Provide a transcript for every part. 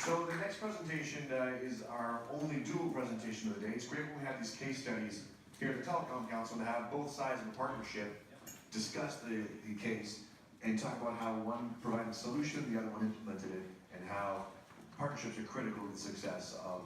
So the next presentation is our only dual presentation of the day. It's great when we have these case studies here at the Telecom Council to have both sides of a partnership discuss the case and talk about how one provided a solution, the other one implemented it, and how partnerships are critical to the success of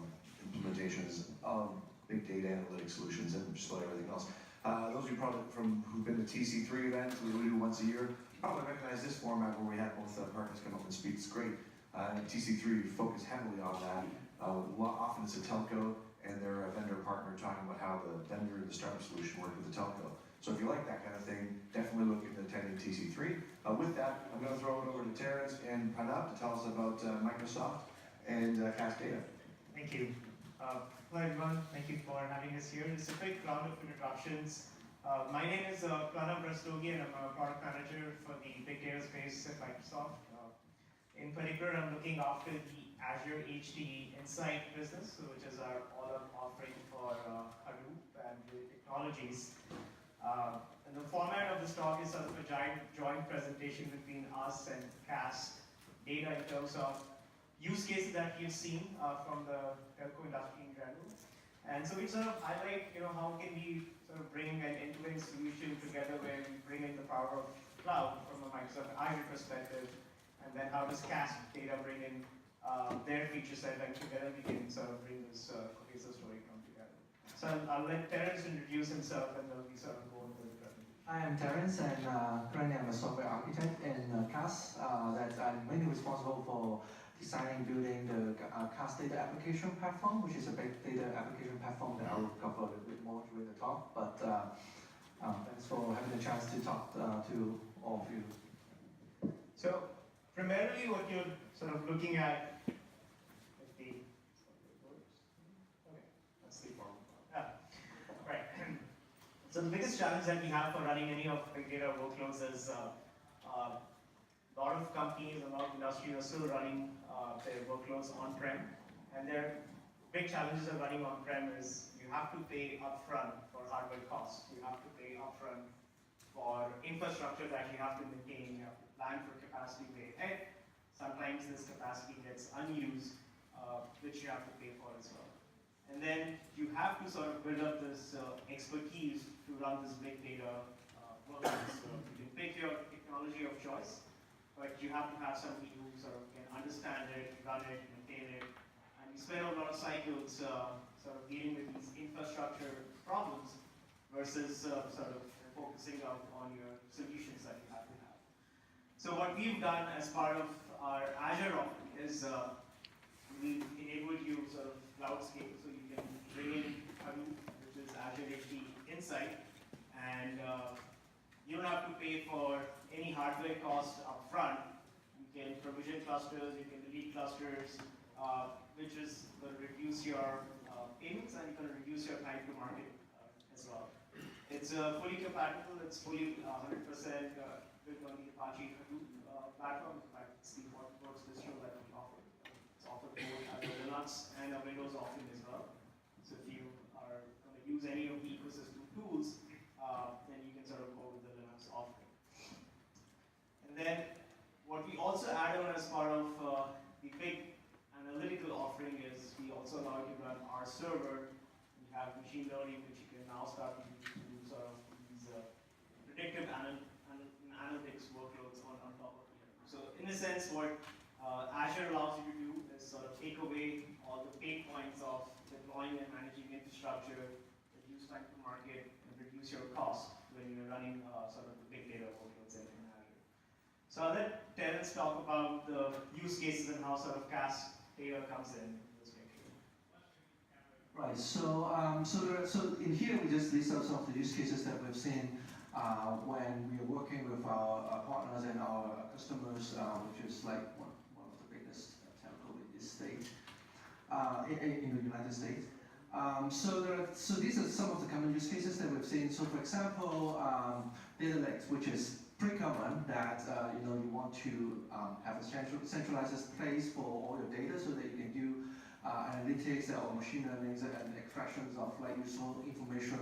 implementations of big data analytic solutions and just about everything else. Those of you probably who've been to TC3 events, we do once a year, probably recognize this format where we have both partners come up and speak. It's great. TC3 focus heavily on that. Often it's a telco and their vendor partner talking about how the vendor and the startup solution work with the telco. So if you like that kind of thing, definitely look into attending TC3. With that, I'm going to throw it over to Terence and Pranav to tell us about Microsoft and Cask Data. Thank you. Hello everyone, thank you for having us here. Just a quick round of introductions. My name is Pranav Rastogi and I'm a product manager for the big data space at Microsoft. In particular, I'm looking after the Azure HT Insight business, which is our all-up offering for Hadoop and the technologies. And the format of this talk is sort of a joint presentation between us and Cask Data in terms of use cases that we've seen from the telco industry in general. And so we sort of highlight, how can we sort of bring an end-to-end solution together where we bring in the power of cloud from a Microsoft Azure perspective, and then how does Cask Data bring in their feature set, and together we can sort of bring this cohesive story come together. So I'll let Terence introduce himself and then we sort of go into the presentation. Hi, I'm Terence, and currently I'm a software architect in Cask. That I'm mainly responsible for designing, building the Cask Data application platform, which is a big data application platform that I'll cover a little bit more during the talk. But thanks for having the chance to talk to all of you. So primarily what you're sort of looking at, if the okay, that's the form. Yeah, right. So the biggest challenge that we have for running any of big data workloads is a lot of companies, a lot of industries are still running their workloads on-prem, and their big challenges of running on-prem is you have to pay upfront for hardware costs, you have to pay upfront for infrastructure that you have to maintain, you have to plan for capacity way ahead. Sometimes this capacity gets unused, which you have to pay for as well. And then you have to sort of build up this expertise to run this big data workloads. So you can pick your technology of choice, but you have to have somebody who sort of can understand it, run it, maintain it. And you spend a lot of cycles sort of dealing with these infrastructure problems versus sort of focusing on your solutions that you have to have. So what we've done as part of our Azure offering is we've enabled you sort of cloud scale, so you can bring in Hadoop, which is Azure HT Insight, and you don't have to pay for any hardware cost up front. You can provision clusters, you can delete clusters, which is going to reduce your payments and going to reduce your time to market as well. It's fully compatible, it's fully 100% built on the Apache Hadoop platform. In fact, it's the Works distro that we offer. It's offered both as a Linux and a Windows offering as well. So if you are going to use any of the ecosystem tools, then you can sort of go with the Linux offering. And then what we also add on as part of the big analytical offering is we also allow you to run our server. We have machine learning, which you can now start to do sort of these predictive analytics workloads on top of here. So in a sense, what Azure allows you to do is sort of take away all the pain points of deploying and managing infrastructure, reduce time to market, and reduce your cost when you're running sort of the big data workloads in Azure. So I'll let Terence talk about the use cases and how sort of Cask Data comes in this picture. Right. So in here we just list out some of the use cases that we've seen when we are working with our partners and our customers, which is like one of the biggest telco in this state, in the United States. So these are some of the common use cases that we've seen. So for example, data lakes, which is pretty common that you want to have a centralized place for all your data so that you can do analytics or machine learning and extractions of like useful information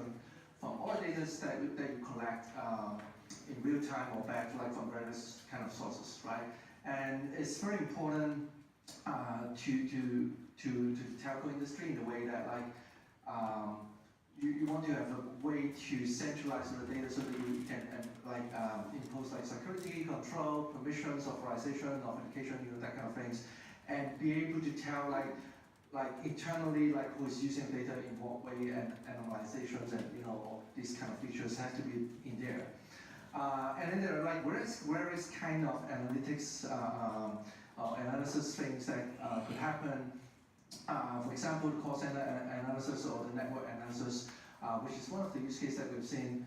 from all the data that you collect in real time or back like from various kind of sources, right? And it's very important to the telco industry in the way that you want to have a way to centralize the data so that you can impose security, control, permissions, authorization, authentication, that kind of things, and be able to tell internally who's using data in what way and anonymizations and all these kind of features have to be in there. And then there are various kind of analytics analysis things that could happen. For example, the call center analysis or the network analysis, which is one of the use cases that we've seen.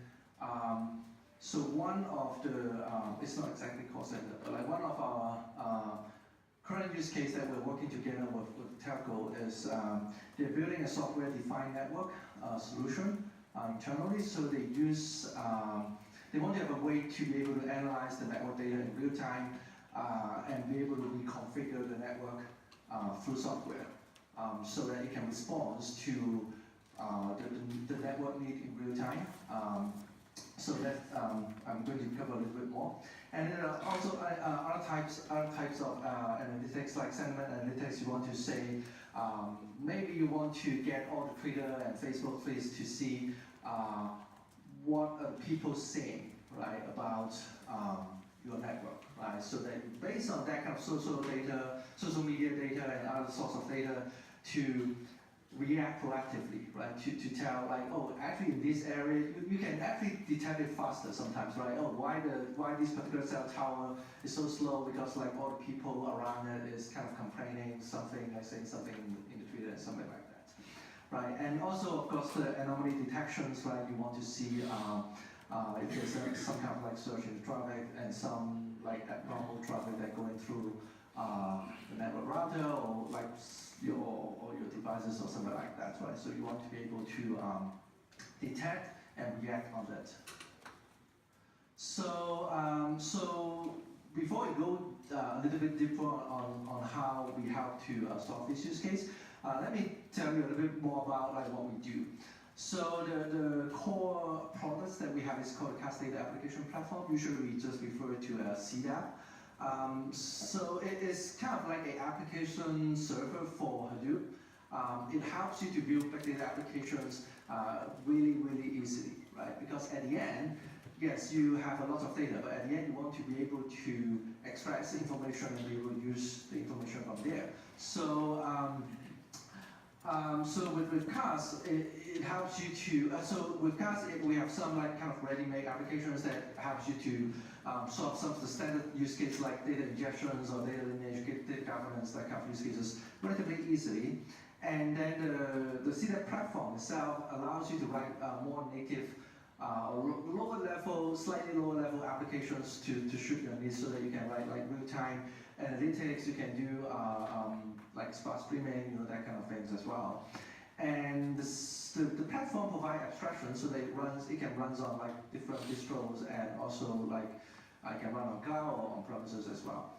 So one of the, it's not exactly call center, but one of our current use case that we're working together with telco is they're building a software-defined network solution internally. So they use, they want to have a way to be able to analyze the network data in real time and be able to reconfigure the network through software so that it can respond to the network need in real time. So that I'm going to cover a little bit more. And then also other types of analytics, like sentiment analytics. You want to say, maybe you want to get all the Twitter and Facebook feeds to see what are people saying, right, about your network, right? So that based on that kind of social data, social media data, and other sorts of data, to react proactively, right? To tell oh, actually in this area, you can actually detect it faster sometimes, right? Oh, why this particular cell tower is so slow because all the people around it is kind of complaining something, saying something in the Twitter and something like that, right? And also, of course, the anomaly detections, right? You want to see if there's some kind of search in traffic and some abnormal traffic that going through the network router or your devices or something like that, right? So you want to be able to detect and react on that. So so before we go a little bit deeper on how we help to solve this use case, let me tell you a little bit more about what we do. So the core products that we have is called the Cask Data Application Platform. Usually we just refer to as CDAP. So it is kind of like an application server for Hadoop. It helps you to build big data applications really, really easily, right? Because at the end, yes, you have a lot of data, but at the end you want to be able to extract information and be able to use the information from there. So so with Cask, it helps you to, so with Cask, we have some kind of ready-made applications that helps you to solve some of the standard use cases like data injections or data lineage, data governance, that kind of use cases relatively easily. And then the CDAP platform itself allows you to write more native, lower level, slightly lower level applications to suit your needs so that you can write real-time analytics, you can do sparse streaming, that kind of things as well. And the platform provides abstraction so that it can run on different distros and also I can run on cloud or on premises as well.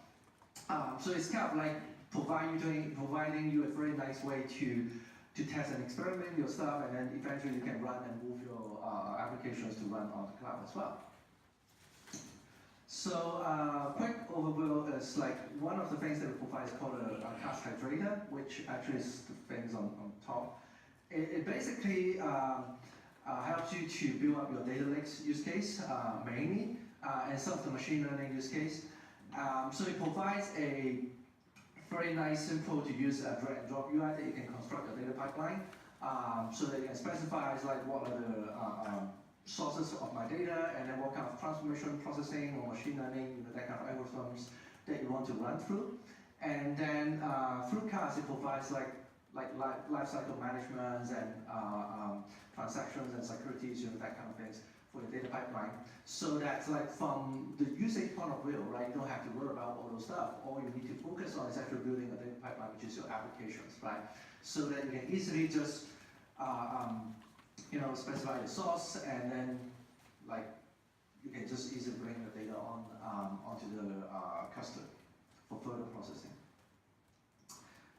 So it's kind of providing you a very nice way to test and experiment your stuff, and then eventually you can run and move your applications to run on the cloud as well. So quick overview is one of the things that we provide is called a Cask Hydrator, which actually is the things on top. It basically helps you to build up your data lakes use case mainly, and some of the machine learning use case. So it provides a very nice, simple to use drag and drop UI that you can construct a data pipeline, so that you can specify what are the sources of my data, and then what kind of transformation processing or machine learning, that kind of algorithms that you want to run through. And then through Cask, it provides lifecycle management and transactions and securities, that kind of things for the data pipeline. So that from the usage point of view, right, you don't have to worry about all those stuff. All you need to focus on is actually building a data pipeline, which is your applications, right? So that you can easily just specify the source, and then you can just easily bring the data onto the cluster for further processing.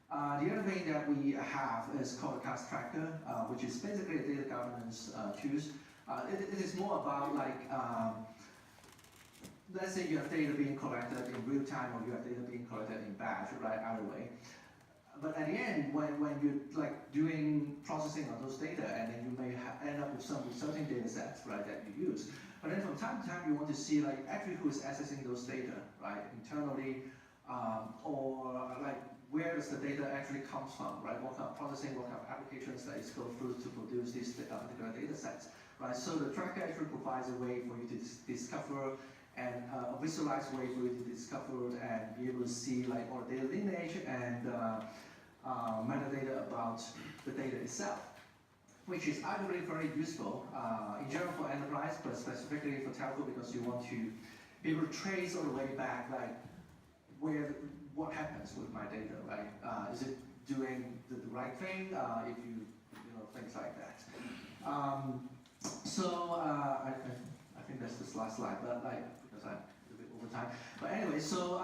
The other thing that we have is called a Cask Tracker, which is basically a data governance tools. It is more about let's say you have data being collected in real time, or you have data being collected in batch. batch, right, either way. But at the end, when you're like doing processing of those data, and then you may end up with some certain data sets, right, that you use. But then from time to time, you want to see like actually who is accessing those data, right, internally, or like where does the data actually comes from, right? What kind of processing, what kind of applications that is go through to produce these particular data sets, right? So the tracker actually provides a way for you to discover and a visualized way for you to discover and be able to see like all data lineage and metadata about the data itself, which is arguably very useful in general for enterprise, but specifically for telco because you want to be able to trace all the way back, like what happens with my data, right? Is it doing the right thing? If you know, things like that. I think that's this last slide, but like because I'm a bit over time. But anyway, so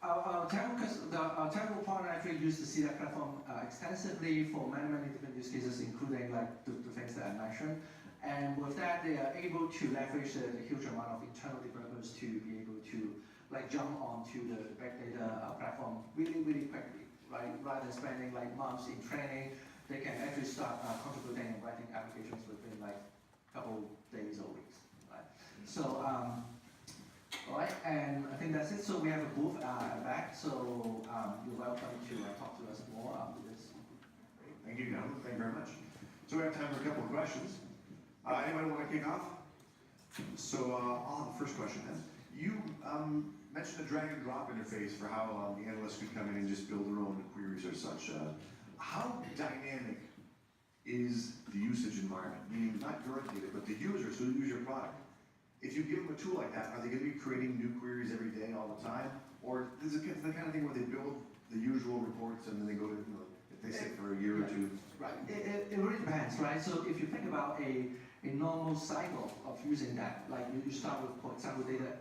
our telco partner actually use the CDAP platform extensively for many different use cases, including like the things that I mentioned. And with that, they are able to leverage the huge amount of internal developers to be able to like jump onto the big data platform really quickly, right? Rather than spending like months in training, they can actually start contributing and writing applications within like a couple days or weeks, right? So, all right, and I think that's it. So we have a booth at the back, so you're welcome to talk to us more after this. Great. Thank you, gentlemen. Thank you very much. So we have time for a couple of questions. Anybody want to kick off? So I'll have the first question then. You mentioned the drag and drop interface for how the analysts could come in and just build their own queries or such. How dynamic is the usage environment? Meaning not your data, but the users who use your product. If you give them a tool like that, are they going to be creating new queries every day, all the time? Or is it the kind of thing where they build the usual reports and then they go to, you know, if they sit for a year or two? Right, it really depends, right? So if you think about a normal cycle of using that, like you start with, for example, data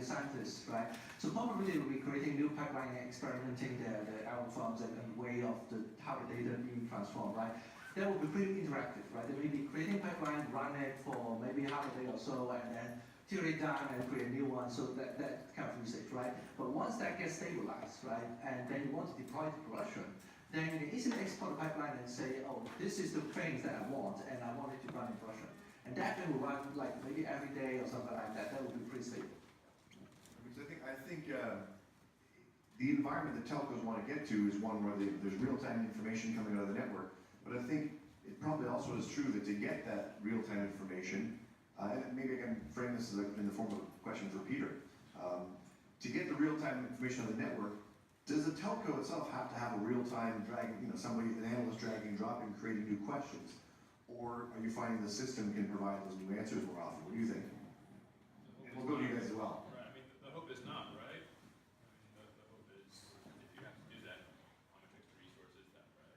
scientists, right? So probably they will be creating new pipeline and experimenting the algorithms and way of how the data being transformed, right? That will be pretty interactive, right? They may be creating pipeline, run it for maybe half a day or so, and then tear it down and create a new one, so that kind of usage, right? But once that gets stabilized, right, and then you want to deploy to production, then you can easily export the pipeline and say, oh, this is the things that I want, and I want it to run in production. And that thing will run like maybe every day or something like that. That will be pretty stable. Because I think the environment that telcos want to get to is one where there's real-time information coming out of the network. But I think it probably also is true that to get that real-time information, and maybe I can frame this as in the form of a question for Peter. To get the real-time information on the network, does the telco itself have to have a real-time drag, you know, an analyst dragging, dropping, creating new questions? Or are you finding the system can provide those new answers more often? What do you think? And we'll go to you guys as well. Right. I mean, the hope is not, right? I mean, the hope is if you have to do that, how much extra resource is that, right?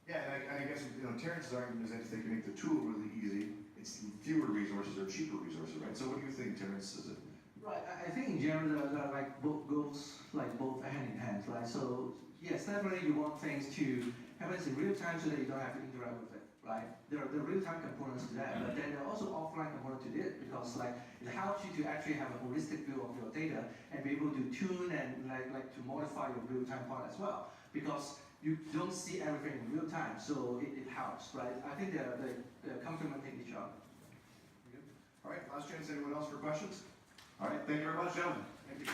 Yeah, and I guess, you know, Terrence's argument is that if they can make the tool really easy, it's fewer resources or cheaper resources, right? So what do you think, Terrence? Is it? Right, I think in general, like goes like both hand in hand, right? So yes, definitely you want things to happen in real time so that you don't have to interact with it, right? There are the real-time components to that, but then there are also offline components to it because like it helps you to actually have a holistic view of your data and be able to tune and like to modify your real-time part as well because you don't see everything in real time, so it helps, right? I think they're complementing each other. All right, last chance. Anyone else for questions? All right, thank you very much, gentlemen. Thank you.